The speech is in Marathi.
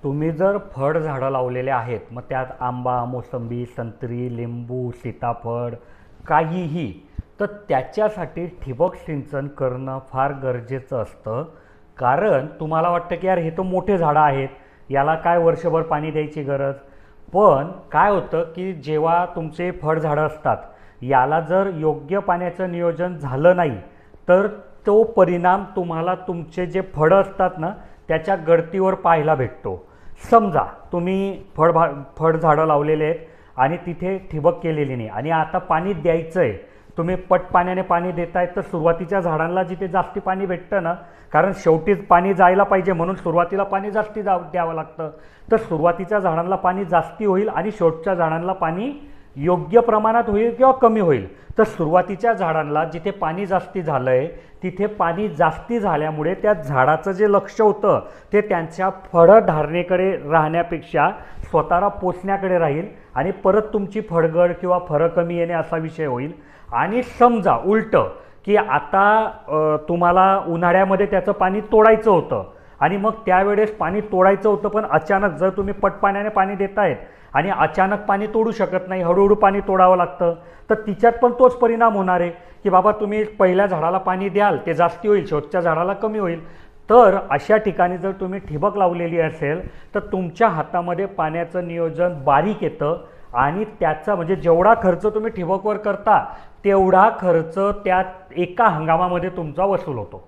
तुम्ही जर फळ झाडं लावलेले आहेत, मग त्यात आंबा, मोसंबी, संत्री, लिंबू, सीताफळ काहीही, तर त्याच्यासाठी ठिबक सिंचन करणं फार गरजेचं असतं. कारण तुम्हाला वाटतं की यार हे तर मोठे झाडं आहेत, याला काय वर्षभर पाणी द्यायची गरज. पण काय होतं की जेव्हा तुमचे फळझाडं असतात, याला जर योग्य पाण्याचं नियोजन झालं नाही, तर तो परिणाम तुम्हाला तुमचे जे फळं असतात ना त्याच्या गळतीवर पाहायला भेटतो. समजा तुम्ही फळझाडं लावलेले आहेत आणि तिथे ठिबक केलेली नाही आणि आता पाणी द्यायचं आहे, तुम्ही पट पाण्याने पाणी देताय, तर सुरुवातीच्या झाडांना जिथे जास्ती पाणी भेटतं ना, कारण शेवटीच पाणी जायला पाहिजे म्हणून सुरुवातीला पाणी जास्ती द्यावं लागतं, तर सुरुवातीच्या झाडांना पाणी जास्ती होईल आणि शेवटच्या झाडांना पाणी योग्य प्रमाणात होईल किंवा कमी होईल. तर सुरुवातीच्या झाडांना जिथे पाणी जास्ती झालं आहे तिथे पाणी जास्ती झाल्यामुळे त्या झाडाचं जे लक्ष होतं ते त्यांच्या फळं धारणेकडे राहण्यापेक्षा स्वतःला पोचण्याकडे राहील आणि परत तुमची फळगळ किंवा फळं कमी येणे असा विषय होईल. आणि समजा उलटं की आता तुम्हाला उन्हाळ्यामध्ये त्याचं पाणी तोडायचं होतं आणि मग त्यावेळेस पाणी तोडायचं होतं, पण अचानक जर तुम्ही पटपाण्याने पाणी देतायत आणि अचानक पाणी तोडू शकत नाही, हळूहळू पाणी तोडावं लागतं, तर तिच्यात पण तोच परिणाम होणार आहे की बाबा तुम्ही पहिल्या झाडाला पाणी द्याल ते जास्ती होईल, शेवटच्या झाडाला कमी होईल. तर अशा ठिकाणी जर तुम्ही ठिबक लावलेली असेल तर तुमच्या हातामध्ये पाण्याचं नियोजन बारीक येतं आणि त्याचा म्हणजे जेवढा खर्च तुम्ही ठिबकवर करता तेवढा खर्च त्या एका हंगामामध्ये तुमचा वसूल होतो.